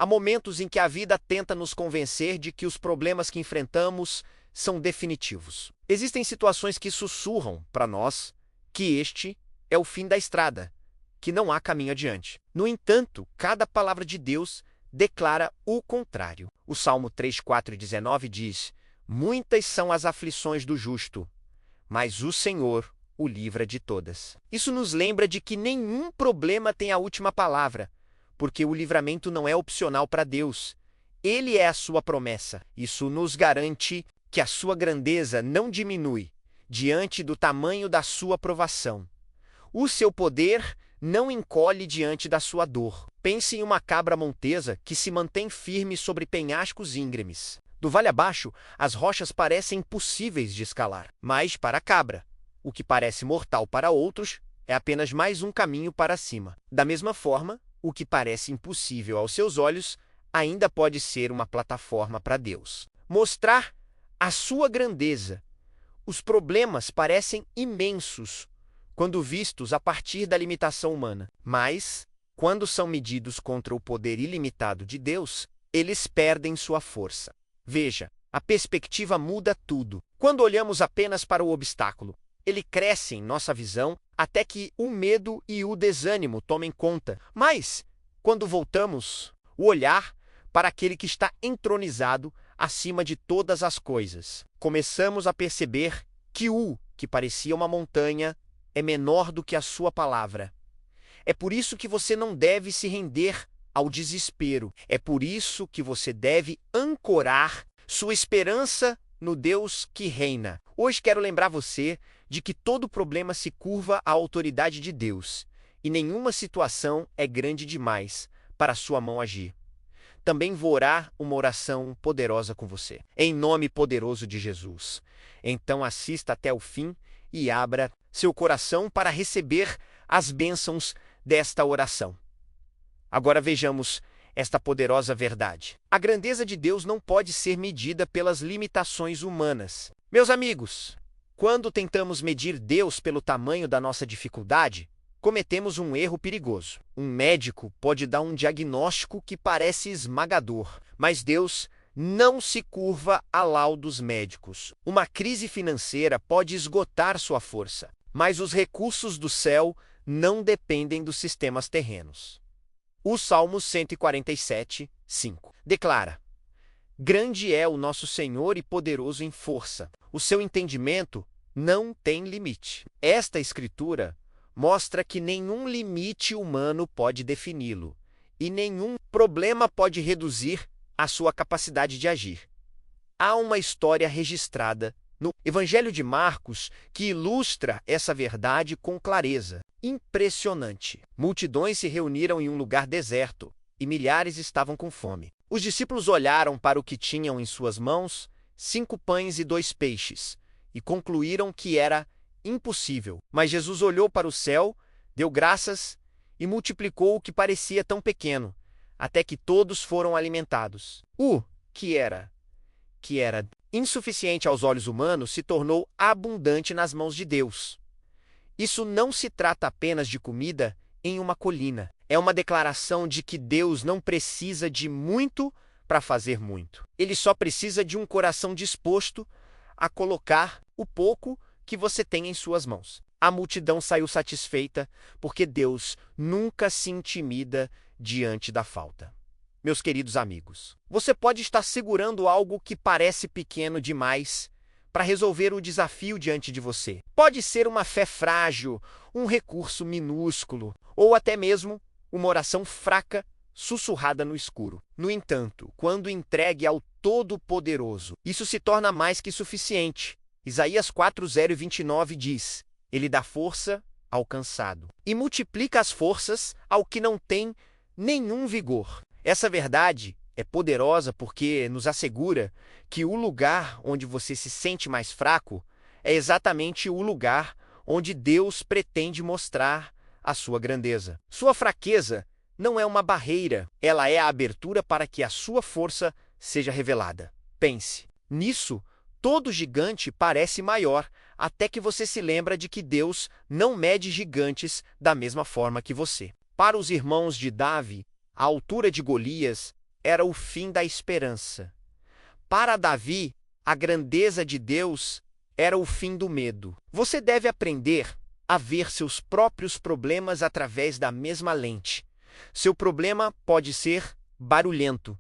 Há momentos em que a vida tenta nos convencer de que os problemas que enfrentamos são definitivos. Existem situações que sussurram para nós que este é o fim da estrada, que não há caminho adiante. No entanto, cada palavra de Deus declara o contrário. O Salmo 3, 4 e 19 diz: muitas são as aflições do justo, mas o Senhor o livra de todas. Isso nos lembra de que nenhum problema tem a última palavra, porque o livramento não é opcional para Deus. Ele é a sua promessa. Isso nos garante que a sua grandeza não diminui diante do tamanho da sua provação. O seu poder não encolhe diante da sua dor. Pense em uma cabra montesa que se mantém firme sobre penhascos íngremes. Do vale abaixo, as rochas parecem impossíveis de escalar. Mas, para a cabra, o que parece mortal para outros é apenas mais um caminho para cima. Da mesma forma, o que parece impossível aos seus olhos ainda pode ser uma plataforma para Deus. Mostrar a sua grandeza. Os problemas parecem imensos quando vistos a partir da limitação humana. Mas, quando são medidos contra o poder ilimitado de Deus, eles perdem sua força. Veja, a perspectiva muda tudo. Quando olhamos apenas para o obstáculo, ele cresce em nossa visão até que o medo e o desânimo tomem conta. Mas, quando voltamos o olhar para aquele que está entronizado acima de todas as coisas, começamos a perceber que o que parecia uma montanha é menor do que a sua palavra. É por isso que você não deve se render ao desespero. É por isso que você deve ancorar sua esperança no Deus que reina. Hoje quero lembrar você de que todo problema se curva à autoridade de Deus, e nenhuma situação é grande demais para sua mão agir. Também vou orar uma oração poderosa com você, em nome poderoso de Jesus. Então assista até o fim e abra seu coração para receber as bênçãos desta oração. Agora vejamos esta poderosa verdade. A grandeza de Deus não pode ser medida pelas limitações humanas. Meus amigos, quando tentamos medir Deus pelo tamanho da nossa dificuldade, cometemos um erro perigoso. Um médico pode dar um diagnóstico que parece esmagador, mas Deus não se curva a laudos médicos. Uma crise financeira pode esgotar sua força, mas os recursos do céu não dependem dos sistemas terrenos. O Salmo 147, 5 declara: grande é o nosso Senhor e poderoso em força. O seu entendimento não tem limite. Esta escritura mostra que nenhum limite humano pode defini-lo, e nenhum problema pode reduzir a sua capacidade de agir. Há uma história registrada no Evangelho de Marcos que ilustra essa verdade com clareza. Impressionante. Multidões se reuniram em um lugar deserto, e milhares estavam com fome. Os discípulos olharam para o que tinham em suas mãos, 5 pães e 2 peixes, e concluíram que era impossível. Mas Jesus olhou para o céu, deu graças e multiplicou o que parecia tão pequeno, até que todos foram alimentados. O que era insuficiente aos olhos humanos se tornou abundante nas mãos de Deus. Isso não se trata apenas de comida em uma colina. É uma declaração de que Deus não precisa de muito para fazer muito. Ele só precisa de um coração disposto a colocar o pouco que você tem em suas mãos. A multidão saiu satisfeita, porque Deus nunca se intimida diante da falta. Meus queridos amigos, você pode estar segurando algo que parece pequeno demais para resolver o desafio diante de você. Pode ser uma fé frágil, um recurso minúsculo, ou até mesmo uma oração fraca, sussurrada no escuro. No entanto, quando entregue ao Todo-Poderoso, isso se torna mais que suficiente. Isaías 4:0-29 diz: ele dá força ao cansado e multiplica as forças ao que não tem nenhum vigor. Essa verdade é poderosa porque nos assegura que o lugar onde você se sente mais fraco é exatamente o lugar onde Deus pretende mostrar a sua grandeza. Sua fraqueza não é uma barreira, ela é a abertura para que a sua força seja revelada. Pense, nisso, todo gigante parece maior, até que você se lembra de que Deus não mede gigantes da mesma forma que você. Para os irmãos de Davi, a altura de Golias era o fim da esperança. Para Davi, a grandeza de Deus era o fim do medo. Você deve aprender a ver seus próprios problemas através da mesma lente. Seu problema pode ser barulhento,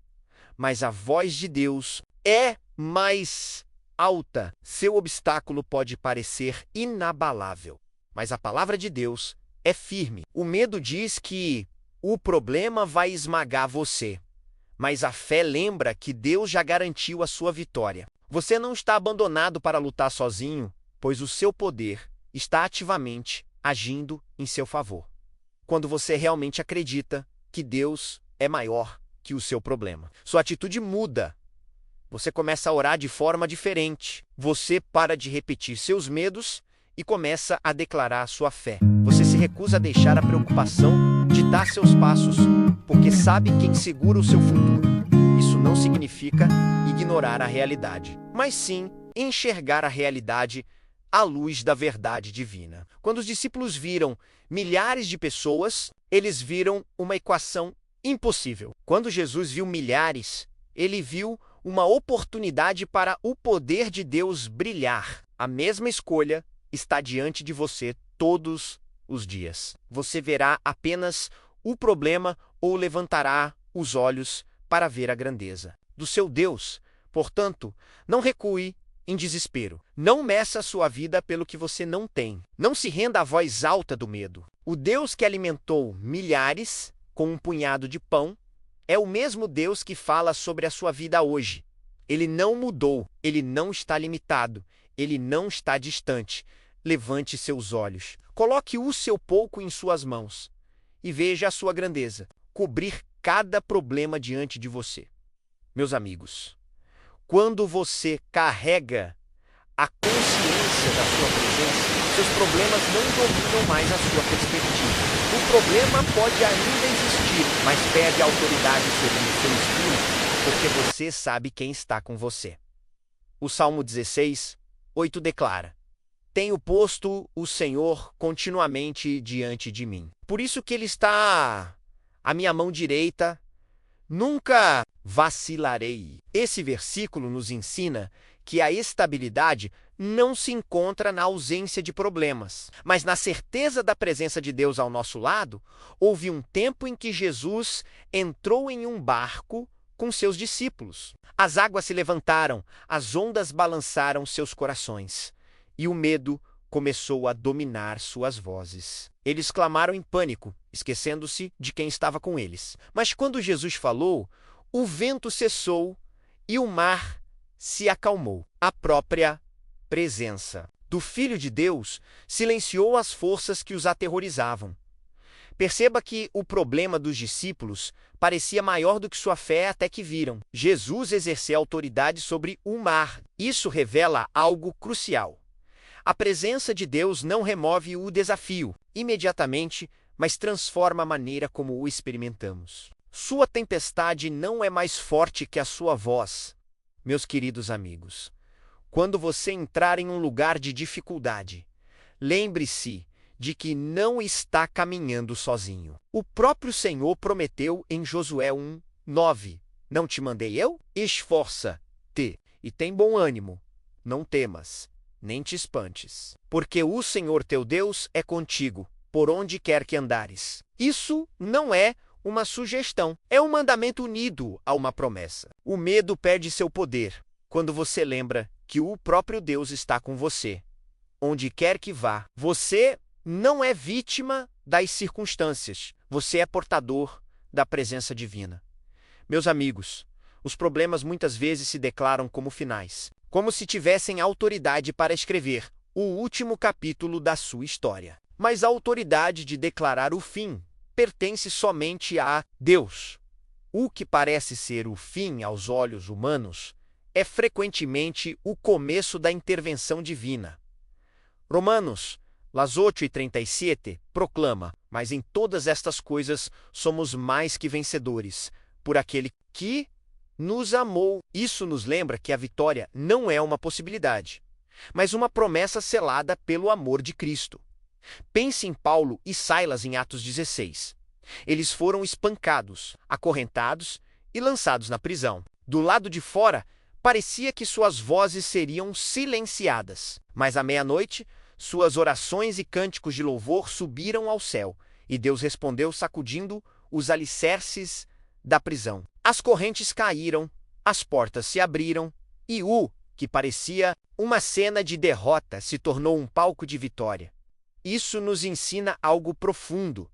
mas a voz de Deus é mais alta. Seu obstáculo pode parecer inabalável, mas a palavra de Deus é firme. O medo diz que o problema vai esmagar você, mas a fé lembra que Deus já garantiu a sua vitória. Você não está abandonado para lutar sozinho, pois o seu poder está ativamente agindo em seu favor. Quando você realmente acredita que Deus é maior que o seu problema, sua atitude muda. Você começa a orar de forma diferente. Você para de repetir seus medos e começa a declarar sua fé. Você se recusa a deixar a preocupação ditar seus passos, porque sabe quem segura o seu futuro. Isso não significa ignorar a realidade, mas sim enxergar a realidade à luz da verdade divina. Quando os discípulos viram milhares de pessoas, eles viram uma equação impossível. Quando Jesus viu milhares, ele viu uma oportunidade para o poder de Deus brilhar. A mesma escolha está diante de você todos os dias. Você verá apenas o problema ou levantará os olhos para ver a grandeza do seu Deus. Portanto, não recue em desespero. Não meça sua vida pelo que você não tem. Não se renda à voz alta do medo. O Deus que alimentou milhares com um punhado de pão é o mesmo Deus que fala sobre a sua vida hoje. Ele não mudou, ele não está limitado, ele não está distante. Levante seus olhos, coloque o seu pouco em suas mãos e veja a sua grandeza cobrir cada problema diante de você. Meus amigos, quando você carrega a consciência da sua presença, seus problemas não dominam mais a sua perspectiva. O problema pode ainda existir, mas perde a autoridade sobre o seu espírito, porque você sabe quem está com você. O Salmo 16, 8 declara: Tenho posto o Senhor continuamente diante de mim. Por isso que Ele está à minha mão direita, nunca vacilarei. Esse versículo nos ensina que a estabilidade não se encontra na ausência de problemas, mas na certeza da presença de Deus ao nosso lado. Houve um tempo em que Jesus entrou em um barco com seus discípulos. As águas se levantaram, as ondas balançaram seus corações, e o medo começou a dominar suas vozes. Eles clamaram em pânico, esquecendo-se de quem estava com eles. Mas quando Jesus falou, o vento cessou e o mar se acalmou. A própria presença do Filho de Deus silenciou as forças que os aterrorizavam. Perceba que o problema dos discípulos parecia maior do que sua fé até que viram Jesus exercer autoridade sobre o mar. Isso revela algo crucial. A presença de Deus não remove o desafio imediatamente, mas transforma a maneira como o experimentamos. Sua tempestade não é mais forte que a sua voz. Meus queridos amigos, quando você entrar em um lugar de dificuldade, lembre-se de que não está caminhando sozinho. O próprio Senhor prometeu em Josué 1, 9: Não te mandei eu? Esforça-te e tem bom ânimo. Não temas, nem te espantes, porque o Senhor teu Deus é contigo, por onde quer que andares. Isso não é uma sugestão, é um mandamento unido a uma promessa. O medo perde seu poder quando você lembra que o próprio Deus está com você, onde quer que vá. Você não é vítima das circunstâncias, você é portador da presença divina. Meus amigos, os problemas muitas vezes se declaram como finais, como se tivessem autoridade para escrever o último capítulo da sua história. Mas a autoridade de declarar o fim pertence somente a Deus. O que parece ser o fim aos olhos humanos é frequentemente o começo da intervenção divina. Romanos 8:37 proclama: Mas em todas estas coisas somos mais que vencedores, por aquele que nos amou. Isso nos lembra que a vitória não é uma possibilidade, mas uma promessa selada pelo amor de Cristo. Pense em Paulo e Silas em Atos 16. Eles foram espancados, acorrentados e lançados na prisão. Do lado de fora, parecia que suas vozes seriam silenciadas, mas à meia-noite, suas orações e cânticos de louvor subiram ao céu, e Deus respondeu sacudindo os alicerces da prisão. As correntes caíram, as portas se abriram, e que parecia uma cena de derrota, se tornou um palco de vitória. Isso nos ensina algo profundo.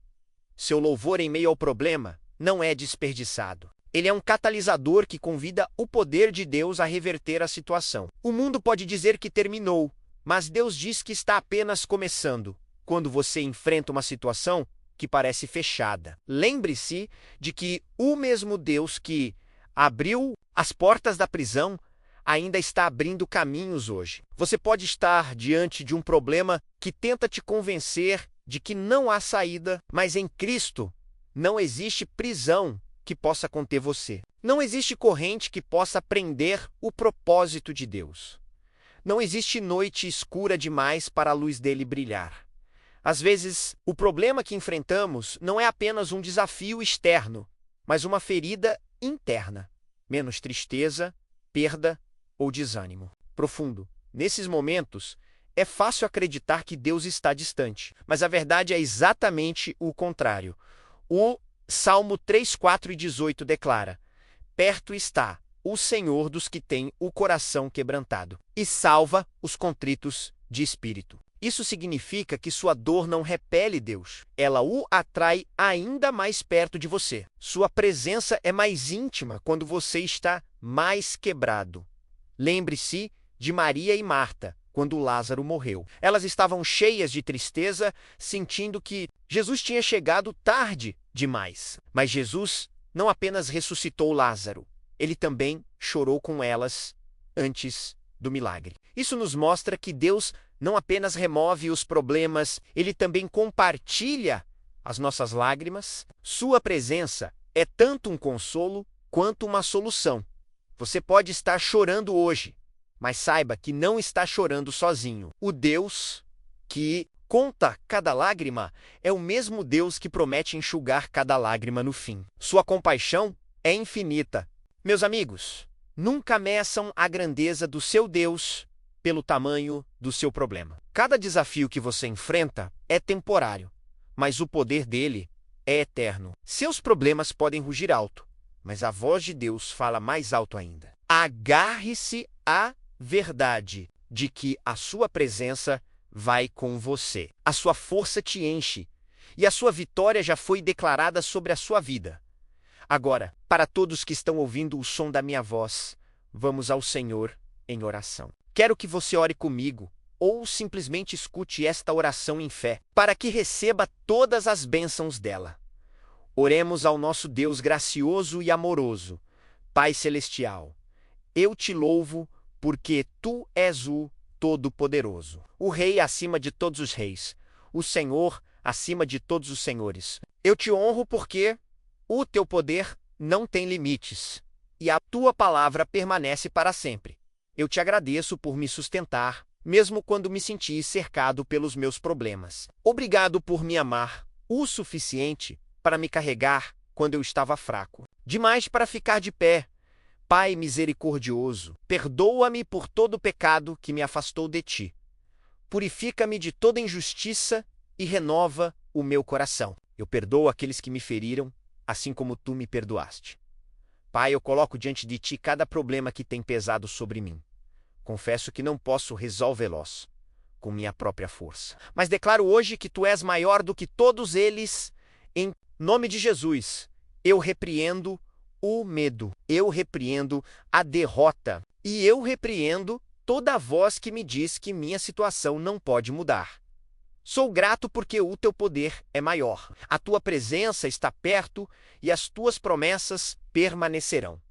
Seu louvor em meio ao problema não é desperdiçado. Ele é um catalisador que convida o poder de Deus a reverter a situação. O mundo pode dizer que terminou, mas Deus diz que está apenas começando. Quando você enfrenta uma situação que parece fechada, lembre-se de que o mesmo Deus que abriu as portas da prisão ainda está abrindo caminhos hoje. Você pode estar diante de um problema que tenta te convencer de que não há saída, mas em Cristo não existe prisão que possa conter você. Não existe corrente que possa prender o propósito de Deus. Não existe noite escura demais para a luz dele brilhar. Às vezes, o problema que enfrentamos não é apenas um desafio externo, mas uma ferida interna. Menos tristeza, perda ou desânimo profundo. Nesses momentos, é fácil acreditar que Deus está distante, mas a verdade é exatamente o contrário. O Salmo 3, 4 e 18 declara: perto está o Senhor dos que têm o coração quebrantado, e salva os contritos de espírito. Isso significa que sua dor não repele Deus, ela o atrai ainda mais perto de você. Sua presença é mais íntima quando você está mais quebrado. Lembre-se de Maria e Marta, quando Lázaro morreu. Elas estavam cheias de tristeza, sentindo que Jesus tinha chegado tarde demais. Mas Jesus não apenas ressuscitou Lázaro, ele também chorou com elas antes do milagre. Isso nos mostra que Deus não apenas remove os problemas, ele também compartilha as nossas lágrimas. Sua presença é tanto um consolo quanto uma solução. Você pode estar chorando hoje, mas saiba que não está chorando sozinho. O Deus que conta cada lágrima é o mesmo Deus que promete enxugar cada lágrima no fim. Sua compaixão é infinita. Meus amigos, nunca meçam a grandeza do seu Deus pelo tamanho do seu problema. Cada desafio que você enfrenta é temporário, mas o poder dele é eterno. Seus problemas podem rugir alto, mas a voz de Deus fala mais alto ainda. Agarre-se à verdade de que a sua presença vai com você. A sua força te enche e a sua vitória já foi declarada sobre a sua vida. Agora, para todos que estão ouvindo o som da minha voz, vamos ao Senhor em oração. Quero que você ore comigo ou simplesmente escute esta oração em fé, para que receba todas as bênçãos dela. Oremos ao nosso Deus gracioso e amoroso. Pai Celestial, eu te louvo porque tu és o Todo-Poderoso, o Rei acima de todos os reis, o Senhor acima de todos os senhores. Eu te honro porque o teu poder não tem limites e a tua palavra permanece para sempre. Eu te agradeço por me sustentar, mesmo quando me senti cercado pelos meus problemas. Obrigado por me amar o suficiente para me carregar quando eu estava fraco, demais para ficar de pé. Pai misericordioso, perdoa-me por todo o pecado que me afastou de ti. Purifica-me de toda injustiça e renova o meu coração. Eu perdoo aqueles que me feriram, assim como tu me perdoaste. Pai, eu coloco diante de ti cada problema que tem pesado sobre mim. Confesso que não posso resolvê-los com minha própria força. Mas declaro hoje que tu és maior do que todos eles. Em nome de Jesus, eu repreendo o medo, eu repreendo a derrota e eu repreendo toda a voz que me diz que minha situação não pode mudar. Sou grato porque o teu poder é maior. A tua presença está perto e as tuas promessas permanecerão.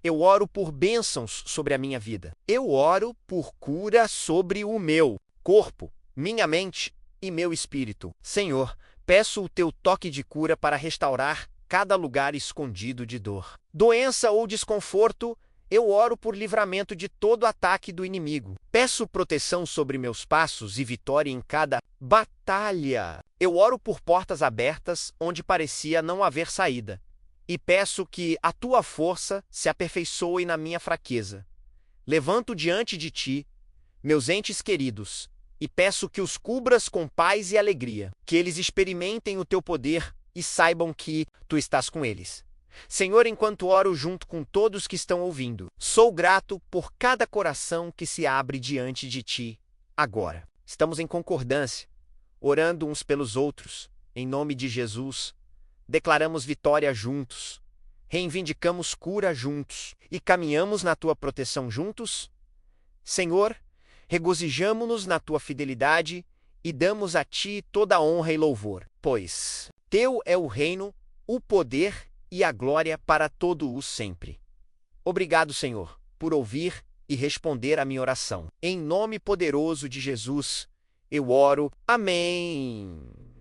Eu oro por bênçãos sobre a minha vida. Eu oro por cura sobre o meu corpo, minha mente e meu espírito. Senhor, peço o teu toque de cura para restaurar cada lugar escondido de dor. Doença ou desconforto, eu oro por livramento de todo ataque do inimigo. Peço proteção sobre meus passos e vitória em cada batalha. Eu oro por portas abertas onde parecia não haver saída. e peço que a tua força se aperfeiçoe na minha fraqueza. Levanto diante de ti meus entes queridos e peço que os cubras com paz e alegria, que eles experimentem o teu poder e saibam que tu estás com eles. Senhor, enquanto oro junto com todos que estão ouvindo, sou grato por cada coração que se abre diante de ti agora. Estamos em concordância, orando uns pelos outros, em nome de Jesus. Declaramos vitória juntos, reivindicamos cura juntos e caminhamos na tua proteção juntos. Senhor, regozijamo-nos na tua fidelidade e damos a ti toda a honra e louvor, pois teu é o reino, o poder e a glória para todo o sempre. Obrigado, Senhor, por ouvir e responder à minha oração. Em nome poderoso de Jesus, eu oro. Amém.